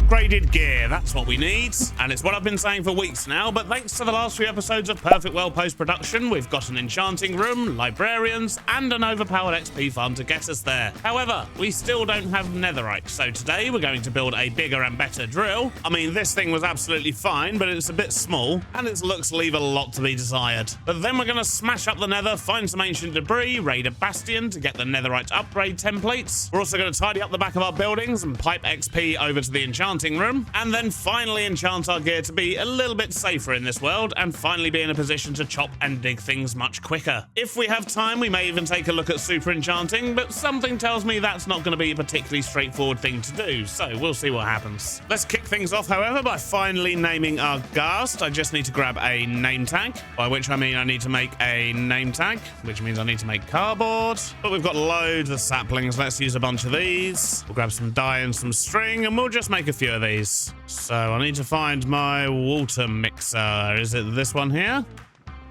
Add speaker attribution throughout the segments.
Speaker 1: upgraded gear. That's what we need. And it's what I've been saying for weeks now, but thanks to the last few episodes of Perfect World post-production, we've got an enchanting room, librarians, and an overpowered XP farm to get us there. However, we still don't have netherite, so today we're going to build a bigger and better drill. I mean, this thing was absolutely fine, but it's a bit small, and its looks leave a lot to be desired. But then we're going to smash up the nether, find some ancient debris, raid a bastion to get the netherite upgrade templates. We're also going to tidy up the back of our buildings and pipe XP over to the enchanting room, and then finally enchant our gear to be a little bit safer in this world and finally be in a position to chop and dig things much quicker. If we have time, we may even take a look at super enchanting, but something tells me that's not going to be a particularly straightforward thing to do, so we'll see what happens. Let's kick things off, however, by finally naming our ghast. I just need to grab a name tag, by which I mean I need to make a name tag, which means I need to make cardboard. But we've got loads of saplings. Let's use a bunch of these. We'll grab some dye and some string, and we'll just make a few of these. So I need to find my water mixer. Is it this one here?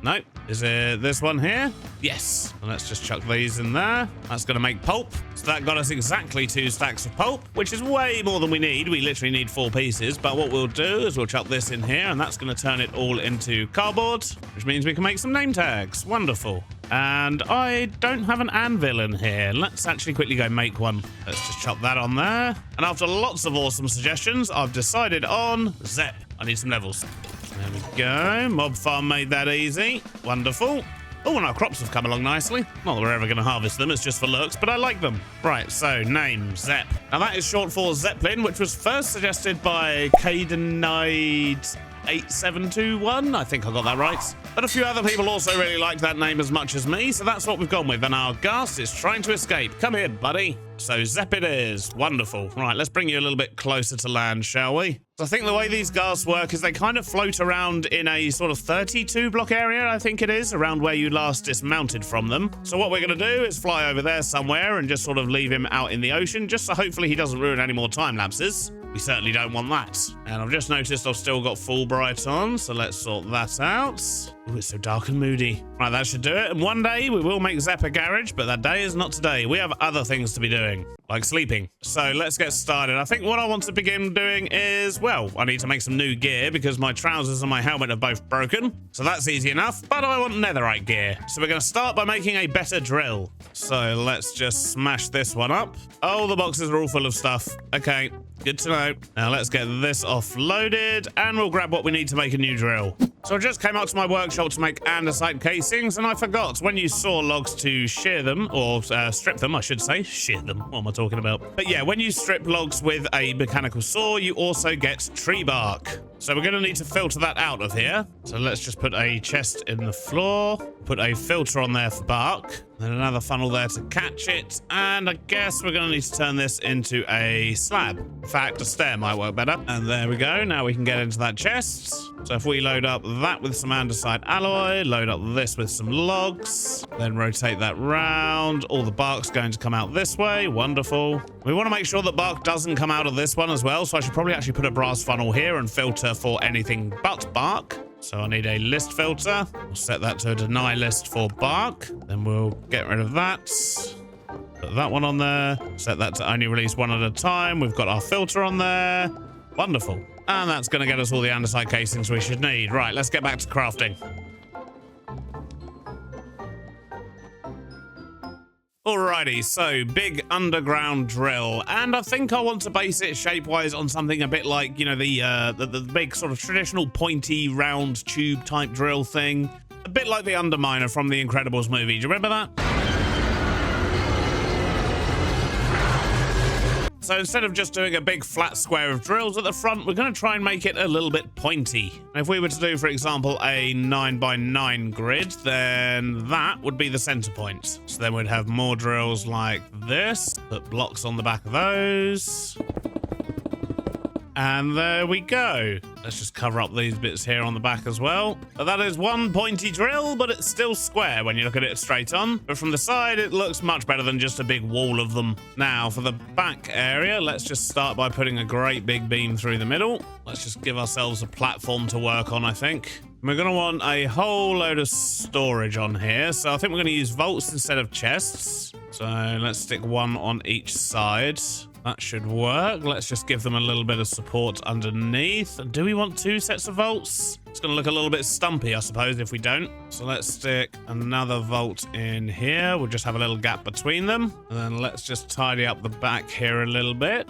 Speaker 1: No. Is it this one here? Yes. And let's just chuck these in there. That's going to make pulp. So that got us exactly 2 stacks of pulp, which is way more than we need. We literally need 4 pieces. But what we'll do is we'll chuck this in here, and that's going to turn it all into cardboard, which means we can make some name tags. Wonderful. And I don't have an anvil in here. Let's actually quickly go make one. Let's just chop that on there. And after lots of awesome suggestions, I've decided on Zep. I need some levels. There we go. Mob farm made that easy. Wonderful. Oh, and our crops have come along nicely. Not that we're ever going to harvest them, it's just for looks, but I like them. Right, so name, Zep. Now that is short for Zeppelin, which was first suggested by Cadenide 8721. I think I got that right. But a few other people also really liked that name as much as me, so that's what we've gone with. And our ghast is trying to escape. Come here, buddy. So Zep it is. Wonderful. Right, let's bring you a little bit closer to land, shall we? So I think the way these ghasts work is they kind of float around in a sort of 32 block area, I think it is, around where you last dismounted from them. So what we're going to do is fly over there somewhere and just sort of leave him out in the ocean, just so hopefully he doesn't ruin any more time lapses. We certainly don't want that. And I've just noticed I've still got Fulbright on, so let's sort that out. Ooh, it's so dark and moody. Right, that should do it. And one day we will make Zep a garage, but that day is not today. We have other things to be doing, like sleeping. So let's get started. I think what I want to begin doing is, well, I need to make some new gear because my trousers and my helmet are both broken. So that's easy enough, but I want netherite gear. So we're going to start by making a better drill. So let's just smash this one up. Oh, the boxes are all full of stuff. Okay, good to know. Now let's get this offloaded and we'll grab what we need to make a new drill. So I just came out to my workshop to make andesite casings, and I forgot when you saw logs to shear them, or strip them, I should say. Shear them, what am I talking about? But yeah, when you strip logs with a mechanical saw, you also get tree bark. So we're going to need to filter that out of here. So let's just put a chest in the floor, put a filter on there for bark, then another funnel there to catch it, and I guess we're going to need to turn this into a slab. In fact, a stair might work better. And there we go. Now we can get into that chest. So if we load up that with some andesite alloy, load up this with some logs, then rotate that round, all the bark's going to come out this way. Wonderful. We want to make sure that bark doesn't come out of this one as well, so I should probably actually put a brass funnel here and filter for anything but bark. So I need a list filter. We'll set that to a deny list for bark. Then we'll get rid of that. Put that one on there. Set that to only release one at a time. We've got our filter on there. Wonderful. And that's going to get us all the andesite casings we should need. Right, let's get back to crafting. Alrighty, so big underground drill, and I think I want to base it shape-wise on something a bit like, you know, the big sort of traditional pointy round tube type drill thing, a bit like the Underminer from the Incredibles movie. Do you remember that? So instead of just doing a big flat square of drills at the front, we're going to try and make it a little bit pointy. If we were to do, for example, a 9x9 grid, then that would be the center point. So then we'd have more drills like this, put blocks on the back of those. And there we go. Let's just cover up these bits here on the back as well. But that is one pointy drill, but it's still square when you look at it straight on. But from the side, it looks much better than just a big wall of them. Now, for the back area, let's just start by putting a great big beam through the middle. Let's just give ourselves a platform to work on, I think. We're going to want a whole load of storage on here. So I think we're going to use vaults instead of chests. So let's stick one on each side. That should work. Let's just give them a little bit of support underneath. And do we want 2 sets of vaults? It's going to look a little bit stumpy, I suppose, if we don't. So let's stick another vault in here. We'll just have a little gap between them. And then let's just tidy up the back here a little bit.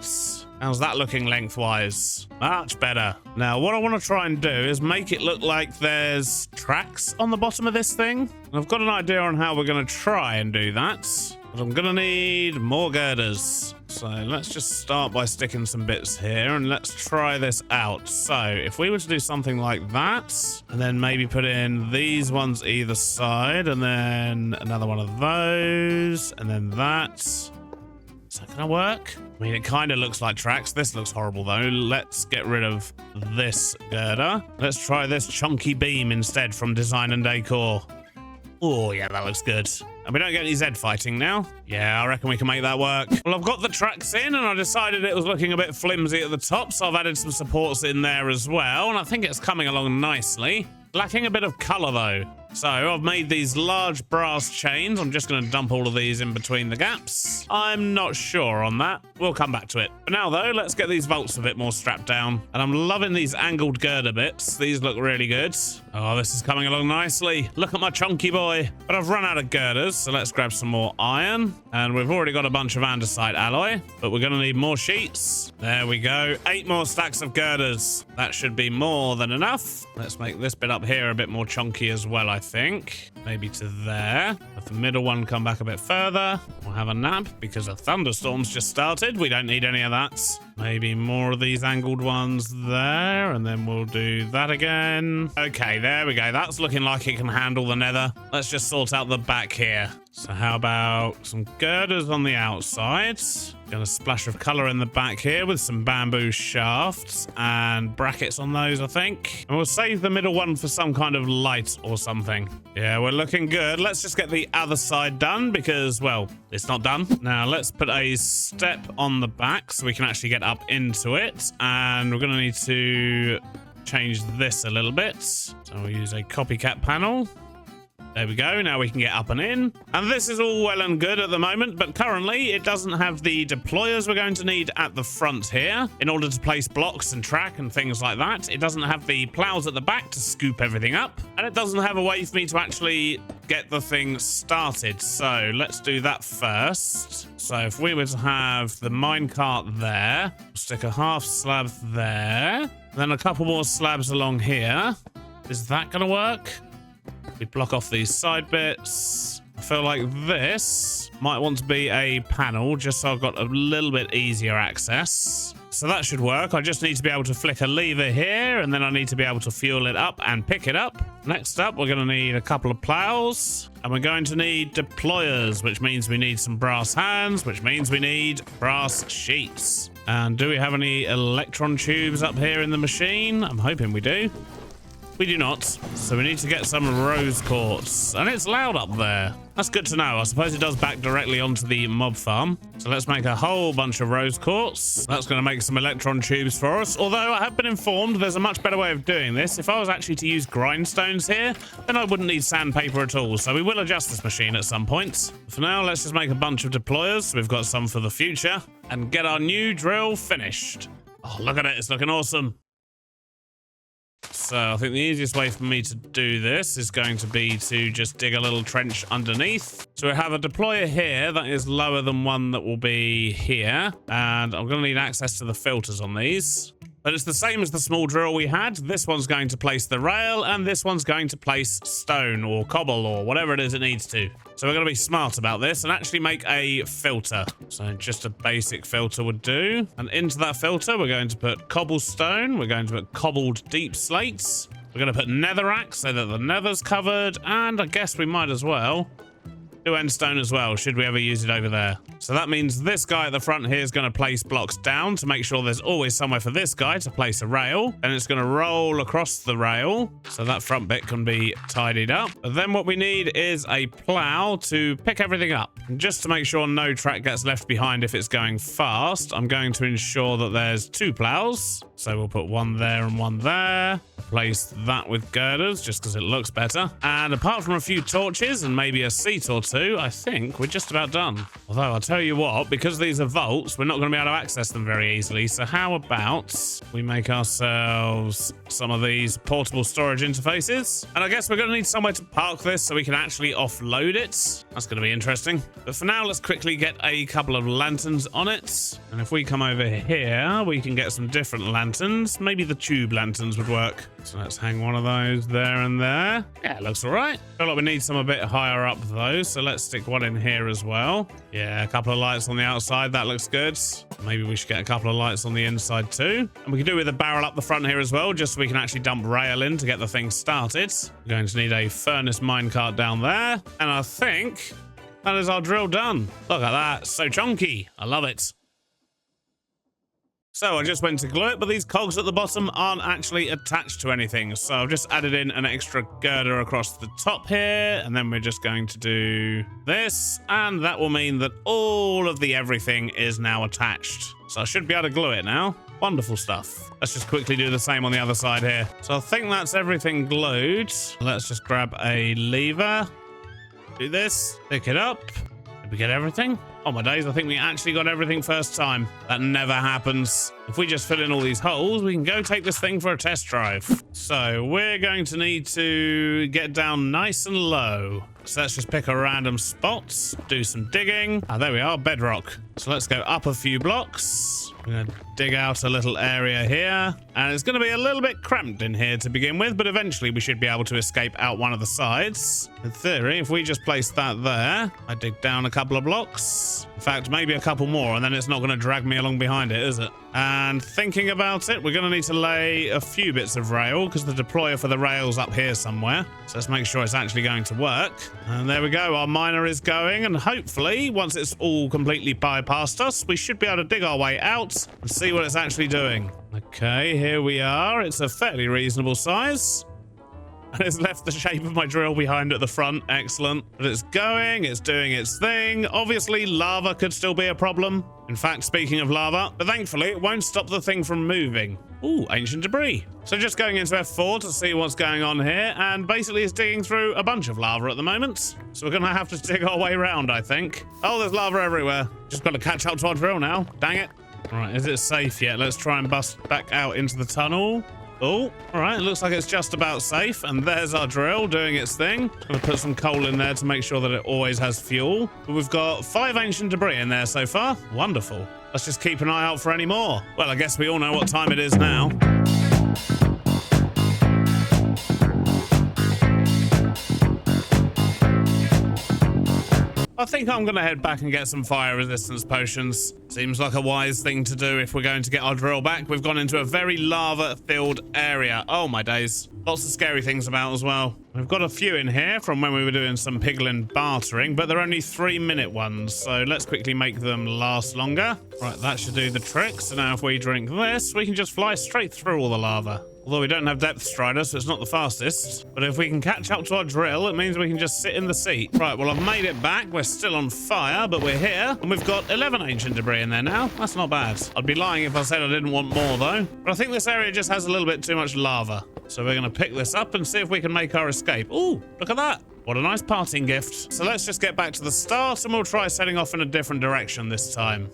Speaker 1: How's that looking lengthwise? Much better. Now, what I want to try and do is make it look like there's tracks on the bottom of this thing. And I've got an idea on how we're going to try and do that. But I'm going to need more girders. So let's just start by sticking some bits here and let's try this out. So if we were to do something like that and then maybe put in these ones either side and then another one of those and then that. Is that gonna work? I mean, it kind of looks like tracks. This looks horrible though. Let's get rid of this girder. Let's try this chunky beam instead from Design and Decor. Oh yeah, that looks good. And we don't get any Z fighting now. Yeah, I reckon we can make that work. Well, I've got the tracks in and I decided it was looking a bit flimsy at the top, so I've added some supports in there as well. And I think it's coming along nicely. Lacking a bit of color though. So I've made these large brass chains. I'm just going to dump all of these in between the gaps. I'm not sure on that. We'll come back to it. For now though, let's get these vaults a bit more strapped down. And I'm loving these angled girder bits. These look really good. Oh, this is coming along nicely. Look at my chunky boy. But I've run out of girders, so let's grab some more iron. And we've already got a bunch of andesite alloy, but we're going to need more sheets. There we go. 8 more stacks of girders. That should be more than enough. Let's make this bit up here a bit more chunky as well, I think. Maybe to there. Let the middle one come back a bit further. We'll have a nap because a thunderstorm's just started. We don't need any of that. Maybe more of these angled ones there, and then we'll do that again. Okay, there we go. That's looking like it can handle the nether. Let's just sort out the back here. So how about some girders on the outside? Got a splash of color in the back here with some bamboo shafts and brackets on those, I think. And we'll save the middle one for some kind of light or something. Yeah, we're looking good. Let's just get the other side done because, well, it's not done. Now let's put a step on the back so we can actually get up into it. And we're going to need to change this a little bit. So we'll use a copycat panel. There we go. Now we can get up and in. And this is all well and good at the moment, but currently it doesn't have the deployers we're going to need at the front here in order to place blocks and track and things like that. It doesn't have the plows at the back to scoop everything up, and it doesn't have a way for me to actually get the thing started. So let's do that first. So if we were to have the minecart there, stick a half slab there, then a couple more slabs along here. Is that going to work? We block off these side bits. I feel like this might want to be a panel just so I've got a little bit easier access. So that should work. I just need to be able to flick a lever here, and then I need to be able to fuel it up and pick it up. Next up, we're going to need a couple of plows, and we're going to need deployers, which means we need some brass hands, which means we need brass sheets. And do we have any electron tubes up here in the machine? I'm hoping we do. We do not, so we need to get some rose quartz. And it's loud up there. That's good to know. I suppose it does back directly onto the mob farm. So let's make a whole bunch of rose quartz. That's going to make some electron tubes for us. Although I have been informed there's a much better way of doing this. If I was actually to use grindstones here, then I wouldn't need sandpaper at all. So we will adjust this machine at some point. For now, let's just make a bunch of deployers. So we've got some for the future. And get our new drill finished. Oh, look at it. It's looking awesome. So I think the easiest way for me to do this is going to be to just dig a little trench underneath. So we have a deployer here that is lower than one that will be here. And I'm going to need access to the filters on these. But it's the same as the small drill we had. This one's going to place the rail, and this one's going to place stone or cobble or whatever it is it needs to. So we're going to be smart about this and actually make a filter. So just a basic filter would do. And into that filter, we're going to put cobblestone. We're going to put cobbled deep slates. We're going to put netherrack so that the nether's covered. And I guess we might as well do endstone as well, should we ever use it over there. So that means this guy at the front here is going to place blocks down to make sure there's always somewhere for this guy to place a rail. And it's going to roll across the rail so that front bit can be tidied up. But then what we need is a plow to pick everything up. And just to make sure no track gets left behind if it's going fast, I'm going to ensure that there's 2 plows. So we'll put one there and one there. Place that with girders just because it looks better. And apart from a few torches and maybe a seat or two, two, I think we're just about done. Although I'll tell you what, because these are vaults, we're not going to be able to access them very easily. So how about we make ourselves some of these portable storage interfaces? And I guess we're going to need somewhere to park this so we can actually offload it. That's going to be interesting. But for now, let's quickly get a couple of lanterns on it. And if we come over here, we can get some different lanterns. Maybe the tube lanterns would work. So let's hang one of those there and there. Yeah, looks all right. Feel like we need some a bit higher up though, so let's stick one in here as well. Yeah, a couple of lights on the outside. That looks good. Maybe we should get a couple of lights on the inside too. And we can do with a barrel up the front here as well, just so we can actually dump rail in to get the thing started. We're going to need a furnace minecart down there. And I think that is our drill done. Look at that. So chunky. I love it. So I just went to glue it, but these cogs at the bottom aren't actually attached to anything. So I've just added in an extra girder across the top here, and then we're just going to do this, and that will mean that all of the everything is now attached. So I should be able to glue it now. Wonderful stuff. Let's just quickly do the same on the other side here. So I think that's everything glued. Let's just grab a lever. Do this, pick it up. Did we get everything? Oh my days, I think we actually got everything first time. That never happens. If we just fill in all these holes, we can go take this thing for a test drive. So we're going to need to get down nice and low. So let's just pick a random spot, do some digging. Ah, there we are, bedrock. So let's go up a few blocks. I'm going to dig out a little area here. And it's going to be a little bit cramped in here to begin with, but eventually we should be able to escape out one of the sides. In theory, if we just place that there, I dig down a couple of blocks. In fact, maybe a couple more, and then it's not going to drag me along behind it, is it? And thinking about it, we're going to need to lay a few bits of rail because the deployer for the rail's up here somewhere. So let's make sure it's actually going to work. And there we go. Our miner is going, and hopefully, once it's all completely bypassed us, we should be able to dig our way out and see what it's actually doing. Okay, here we are. It's a fairly reasonable size. And it's left the shape of my drill behind at the front. Excellent. But it's going, it's doing its thing. Obviously, lava could still be a problem. In fact, speaking of lava, but thankfully, it won't stop the thing from moving. Ooh, ancient debris. So just going into F4 to see what's going on here, and basically it's digging through a bunch of lava at the moment. So we're going to have to dig our way around, I think. Oh, there's lava everywhere. Just got to catch up to our drill now. Dang it. All right, is it safe yet? Let's try and bust back out into the tunnel. Oh, all right, it looks like it's just about safe, and there's our drill doing its thing. I'm gonna put some coal in there to make sure that it always has fuel. But we've got 5 ancient debris in there so far. Wonderful. Let's just keep an eye out for any more. Well, I guess we all know what time it is now. I think I'm going to head back and get some fire resistance potions. Seems like a wise thing to do if we're going to get our drill back. We've gone into a very lava-filled area. Oh, my days. Lots of scary things about as well. We've got a few in here from when we were doing some piglin bartering, but they're only 3-minute ones, so let's quickly make them last longer. Right, that should do the trick. So now if we drink this, we can just fly straight through all the lava. Although we don't have depth strider, so it's not the fastest. But if we can catch up to our drill, it means we can just sit in the seat. Right, well, I've made it back. We're still on fire, but we're here. And we've got 11 ancient debris in there now. That's not bad. I'd be lying if I said I didn't want more, though. But I think this area just has a little bit too much lava. So we're going to pick this up and see if we can make our escape. Ooh, look at that. What a nice parting gift. So let's just get back to the start, and we'll try setting off in a different direction this time.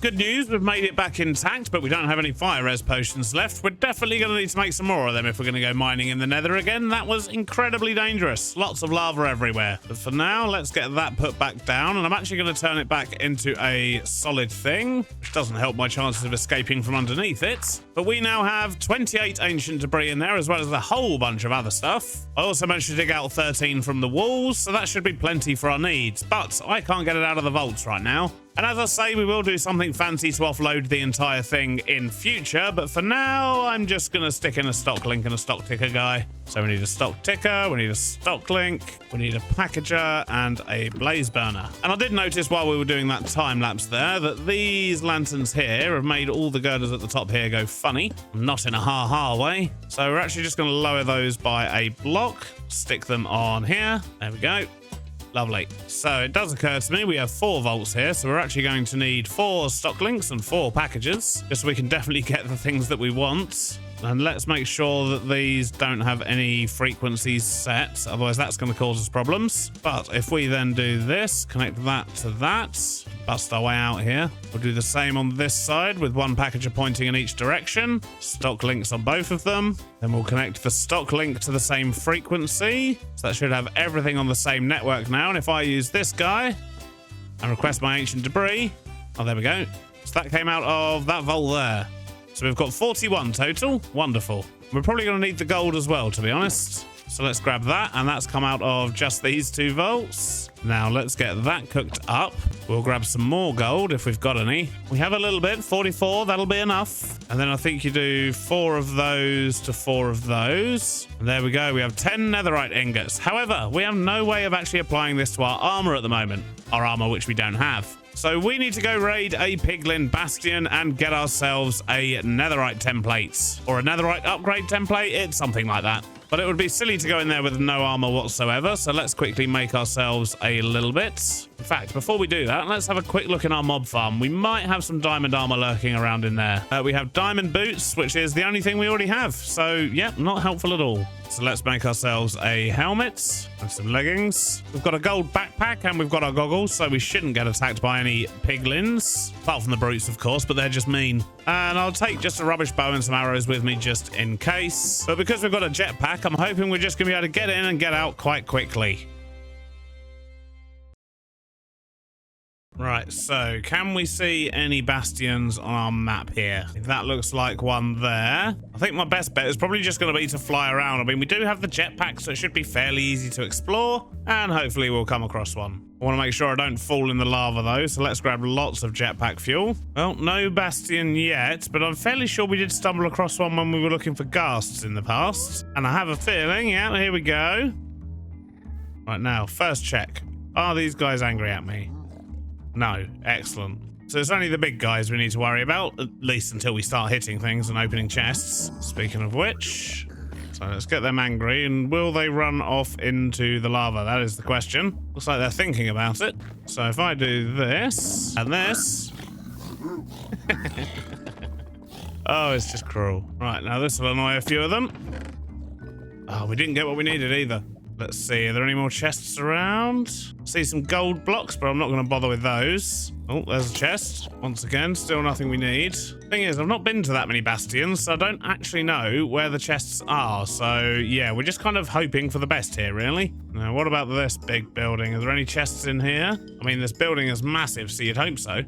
Speaker 1: Good news, we've made it back intact, but we don't have any fire res potions left. We're definitely going to need to make some more of them if we're going to go mining in the nether again. That was incredibly dangerous. Lots of lava everywhere. But for now, let's get that put back down, and I'm actually going to turn it back into a solid thing, which doesn't help my chances of escaping from underneath it. But we now have 28 ancient debris in there, as well as a whole bunch of other stuff. I also managed to dig out 13 from the walls, so that should be plenty for our needs. But I can't get it out of the vaults right now. And as I say, we will do something fancy to offload the entire thing in future, but for now, I'm just going to stick in a stock link and a stock ticker guy. So we need a stock ticker, we need a stock link, we need a packager, and a blaze burner. And I did notice while we were doing that time lapse there that these lanterns here have made all the girders at the top here go funny. Not in a ha-ha way. So we're actually just going to lower those by a block, stick them on here. There we go. Lovely. So it does occur to me we have 4 volts here, so we're actually going to need 4 stock links and 4 packages, just so we can definitely get the things that we want. And let's make sure that these don't have any frequencies set, otherwise that's going to cause us problems. But if we then do this, connect that to that, bust our way out here. We'll do the same on this side with 1 packager pointing in each direction. Stock links on both of them. Then we'll connect the stock link to the same frequency. So that should have everything on the same network now. And if I use this guy and request my ancient debris, oh, there we go. So that came out of that vault there. So we've got 41 total. Wonderful. We're probably going to need the gold as well, to be honest. So let's grab that, and that's come out of just these 2 volts. Now let's get that cooked up. We'll grab some more gold if we've got any. We have a little bit, 44, that'll be enough. And then I think you do 4 of those to 4 of those. And there we go, we have 10 netherite ingots. However, we have no way of actually applying this to our armor at the moment. Our armor, which we don't have. So we need to go raid a piglin bastion and get ourselves a netherite template. Or a netherite upgrade template, it's something like that. But it would be silly to go in there with no armor whatsoever, so let's quickly make ourselves a little bit. In fact, before we do that, let's have a quick look in our mob farm. We might have some diamond armor lurking around in there. We have diamond boots, which is the only thing we already have. So, yeah, not helpful at all. So let's make ourselves a helmet and some leggings. We've got a gold backpack and we've got our goggles, so we shouldn't get attacked by any piglins. Apart from the brutes, of course, but they're just mean. And I'll take just a rubbish bow and some arrows with me just in case. But because we've got a jetpack, I'm hoping we're just going to be able to get in and get out quite quickly. Right, so can we see any bastions on our map here? That looks like one there. I think my best bet is probably just going to be to fly around. I mean, we do have the jetpack, so it should be fairly easy to explore, and hopefully we'll come across one. I want to make sure I don't fall in the lava, though, so let's grab lots of jetpack fuel. Well, no bastion yet, but I'm fairly sure we did stumble across one when we were looking for ghasts in the past. And I have a feeling, yeah, here we go. Right now, first check. Are these guys angry at me? No. Excellent. So it's only the big guys we need to worry about, at least until we start hitting things and opening chests. Speaking of which, so let's get them angry, and will they run off into the lava? That is the question. Looks like they're thinking about it. So if I do this and this... Oh, it's just cruel. Right, now this will annoy a few of them. Oh, we didn't get what we needed either. Let's see, are there any more chests around? See some gold blocks, but I'm not going to bother with those. Oh, there's a chest. Once again, still nothing we need. Thing is, I've not been to that many bastions, so I don't actually know where the chests are. So, yeah, we're just kind of hoping for the best here, really. Now, what about this big building? Are there any chests in here? I mean, this building is massive, so you'd hope so.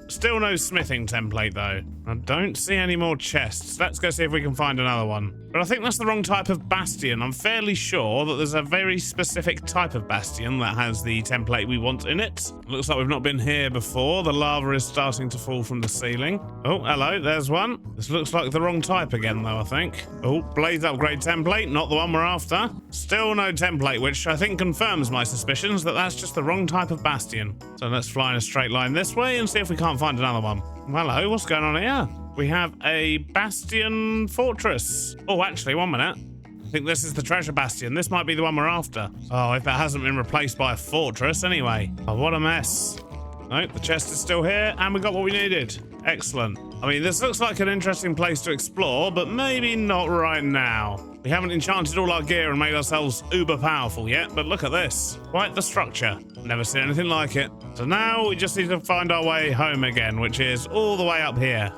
Speaker 1: Still no smithing template, though. I don't see any more chests. Let's go see if we can find another one. But I think that's the wrong type of bastion. I'm fairly sure that there's a very specific type of bastion that has the template we want in it. Looks like we've not been here before. The lava is starting to fall from the ceiling. Oh, hello, there's one. This looks like the wrong type again, though, I think. Oh, blaze upgrade template, not the one we're after. Still no template, which I think confirms my suspicions that that's just the wrong type of bastion. So let's fly in a straight line this way and see if we can't find another one. Hello, what's going on here? We have a bastion fortress. Oh, actually, 1 minute. I think this is the treasure bastion. This might be the one we're after. Oh, if it hasn't been replaced by a fortress anyway. Oh, what a mess. No, the chest is still here, and we got what we needed. Excellent. I mean, this looks like an interesting place to explore, but maybe not right now. We haven't enchanted all our gear and made ourselves uber powerful yet, but look at this. Quite the structure. Never seen anything like it. So now we just need to find our way home again, which is all the way up here.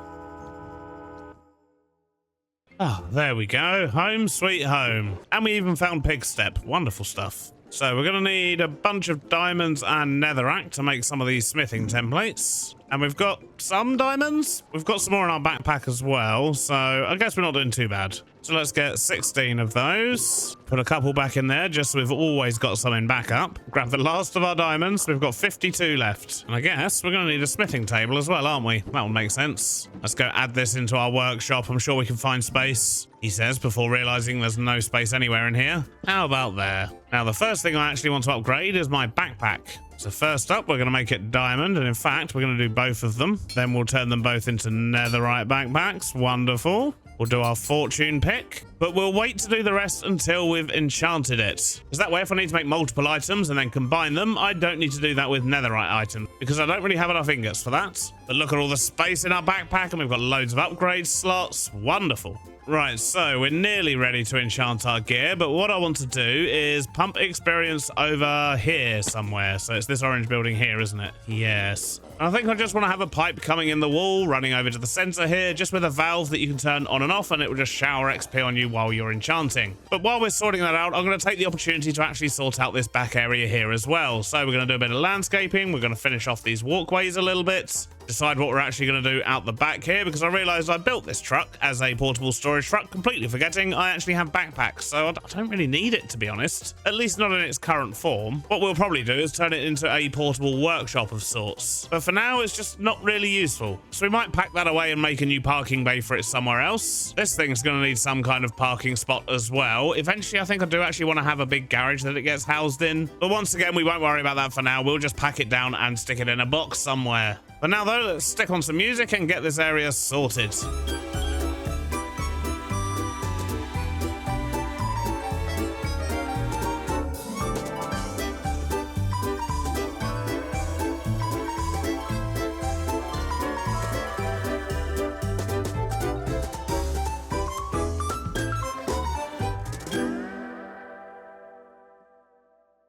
Speaker 1: Oh, there we go. Home sweet home. And we even found pig step. Wonderful stuff. So we're going to need a bunch of diamonds and netherrack to make some of these smithing templates. And we've got some diamonds. We've got some more in our backpack as well. So I guess we're not doing too bad. So let's get 16 of those. Put a couple back in there just so we've always got some in backup. Grab the last of our diamonds. We've got 52 left. And I guess we're going to need a smithing table as well, aren't we? That will make sense. Let's go add this into our workshop. I'm sure we can find space, he says, before realizing there's no space anywhere in here. How about there? Now, the first thing I actually want to upgrade is my backpack. So first up, we're going to make it diamond. And in fact, we're going to do both of them. Then we'll turn them both into netherite backpacks. Wonderful. We'll do our fortune pick, but we'll wait to do the rest until we've enchanted it. Because that way, if I need to make multiple items and then combine them, I don't need to do that with netherite items because I don't really have enough ingots for that. But look at all the space in our backpack and we've got loads of upgrade slots. Wonderful. Right, so we're nearly ready to enchant our gear, but what I want to do is pump experience over here somewhere. So it's this orange building here, isn't it? Yes. I think I just want to have a pipe coming in the wall, running over to the center here, just with a valve that you can turn on and off, and it will just shower XP on you while you're enchanting. But while we're sorting that out, I'm going to take the opportunity to actually sort out this back area here as well. So we're going to do a bit of landscaping. We're going to finish off these walkways a little bit. Decide what we're actually going to do out the back here, because I realized I built this truck as a portable storage truck, completely forgetting I actually have backpacks, so I don't really need it, to be honest. At least not in its current form. What we'll probably do is turn it into a portable workshop of sorts. But for now, it's just not really useful. So we might pack that away and make a new parking bay for it somewhere else. This thing's going to need some kind of parking spot as well. Eventually, I think I do actually want to have a big garage that it gets housed in. But once again, we won't worry about that for now. We'll just pack it down and stick it in a box somewhere. But now, though, let's stick on some music and get this area sorted.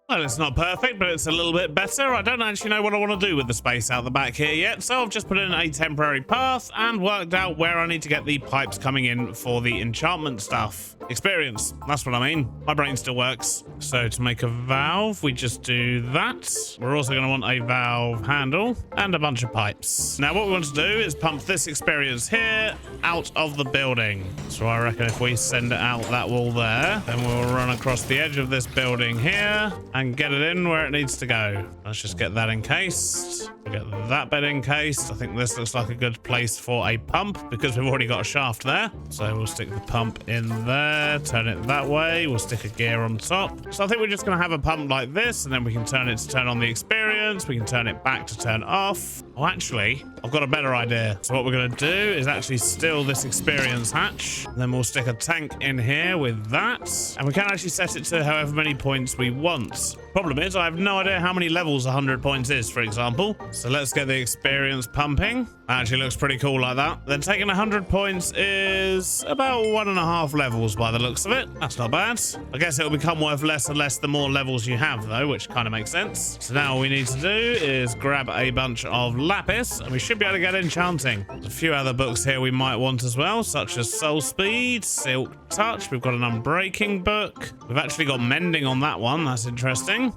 Speaker 1: Well, it's not perfect, but it's a little bit better. I don't actually know what I want to do with the space out the back here yet, so I've just put in a temporary path and worked out where I need to get the pipes coming in for the enchantment stuff. Experience, that's what I mean. My brain still works. So to make a valve, we just do that. We're also going to want a valve handle and a bunch of pipes. Now, what we want to do is pump this experience here out of the building. So I reckon if we send it out that wall there, then we'll run across the edge of this building here and get it in where it needs to go. Let's just get that encased. We'll get that bit encased. I think this looks like a good place for a pump because we've already got a shaft there. So we'll stick the pump in there, turn it that way. We'll stick a gear on top. So I think we're just going to have a pump like this, and then we can turn it to turn on the experience. We can turn it back to turn off. Oh, actually, I've got a better idea. So what we're going to do is actually still this experience hatch. Then we'll stick a tank in here with that. And we can actually set it to however many points we want. Problem is, I have no idea how many levels 100 points is, for example. So let's get the experience pumping. That actually looks pretty cool like that. Then taking 100 points is about 1.5 levels by the looks of it. That's not bad. I guess it'll become worth less and less the more levels you have, though, which kind of makes sense. So now all we need to do is grab a bunch of lapis, and we should be able to get enchanting. There's a few other books here we might want as well, such as Soul Speed, Silk Touch. We've got an Unbreaking book. We've actually got Mending on that one. That's interesting.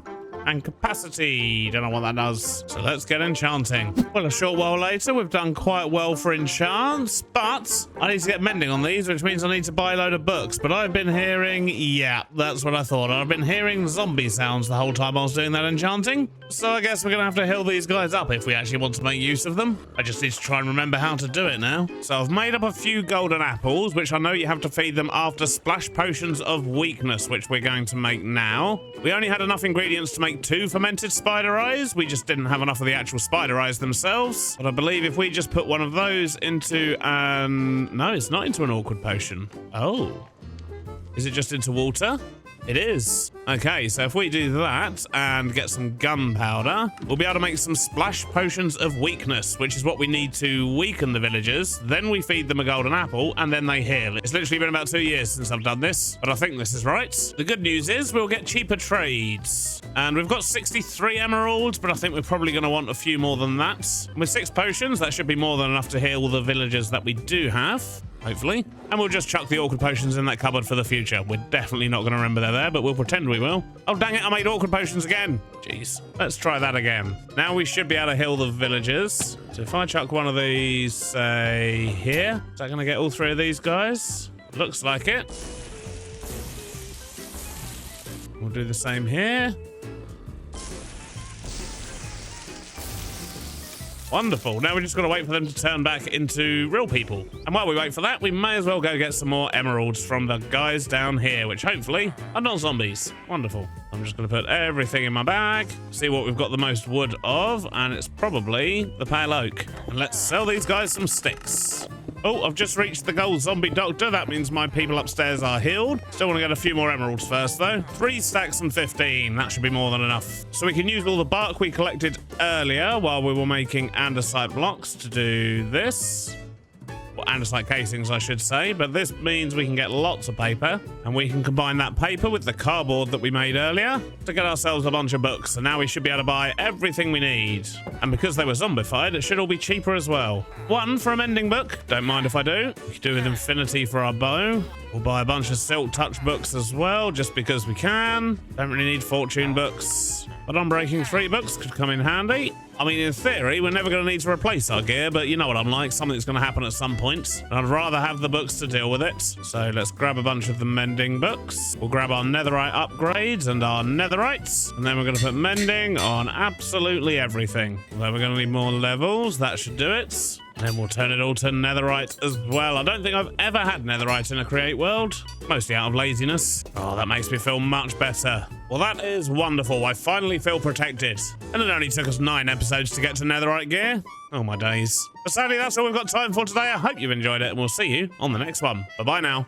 Speaker 1: And capacity. Don't know what that does. So let's get enchanting. Well, a short while later, we've done quite well for enchants, but I need to get mending on these, which means I need to buy a load of books. But I've been hearing, yeah, that's what I thought. I've been hearing zombie sounds the whole time I was doing that enchanting. So I guess we're going to have to heal these guys up if we actually want to make use of them. I just need to try and remember how to do it now. So I've made up a few golden apples, which I know you have to feed them after splash potions of weakness, which we're going to make now. We only had enough ingredients to make 2 fermented spider eyes. We just didn't have enough of the actual spider eyes themselves. But I believe if we just put one of those into an... No, it's not into an awkward potion. Oh. Is it just into water? It is. Okay, so if we do that and get some gunpowder, we'll be able to make some splash potions of weakness, which is what we need to weaken the villagers. Then we feed them a golden apple, and then they heal. It's literally been about 2 years since I've done this, but I think this is right. The good news is we'll get cheaper trades. And we've got 63 emeralds, but I think we're probably going to want a few more than that. With 6 potions, that should be more than enough to heal the villagers that we do have. hopefully. And we'll just chuck the awkward potions in that cupboard for the future. We're definitely not going to remember they're there, but we'll pretend we will. Oh, dang it, I made awkward potions again. Jeez. Let's try that again. Now we should be able to heal the villagers. So if I chuck one of these, say, here, is that going to get all 3 of these guys? Looks like it. We'll do the same here. Wonderful. Now we're just going to wait for them to turn back into real people. And while we wait for that, we may as well go get some more emeralds from the guys down here, which hopefully are not zombies. Wonderful. I'm just going to put everything in my bag, see what we've got the most wood of, and it's probably the pale oak. And let's sell these guys some sticks. Oh, I've just reached the gold zombie doctor. That means my people upstairs are healed. Still want to get a few more emeralds first, though. 3 stacks and 15. That should be more than enough. So we can use all the bark we collected earlier while we were making andesite blocks to do this. Well, andesite casings, I should say. But this means we can get lots of paper. And we can combine that paper with the cardboard that we made earlier to get ourselves a bunch of books. And now we should be able to buy everything we need. And because they were zombified, it should all be cheaper as well. 1 for a mending book. Don't mind if I do. We could do with infinity for our bow. We'll buy a bunch of silk touch books as well, just because we can. Don't really need fortune books. But unbreaking 3 books could come in handy. I mean, in theory, we're never going to need to replace our gear, but you know what I'm like. Something's going to happen at some point. And I'd rather have the books to deal with it. So let's grab a bunch of the mending books. We'll grab our netherite upgrades and our netherites. And then we're going to put mending on absolutely everything. Then we're going to need more levels. That should do it. And then we'll turn it all to netherite as well. I don't think I've ever had netherite in a create world. Mostly out of laziness. Oh, that makes me feel much better. Well, that is wonderful. I finally feel protected. And it only took us 9 episodes to get to netherite gear. Oh, my days. But sadly, that's all we've got time for today. I hope you've enjoyed it, and we'll see you on the next one. Bye-bye now.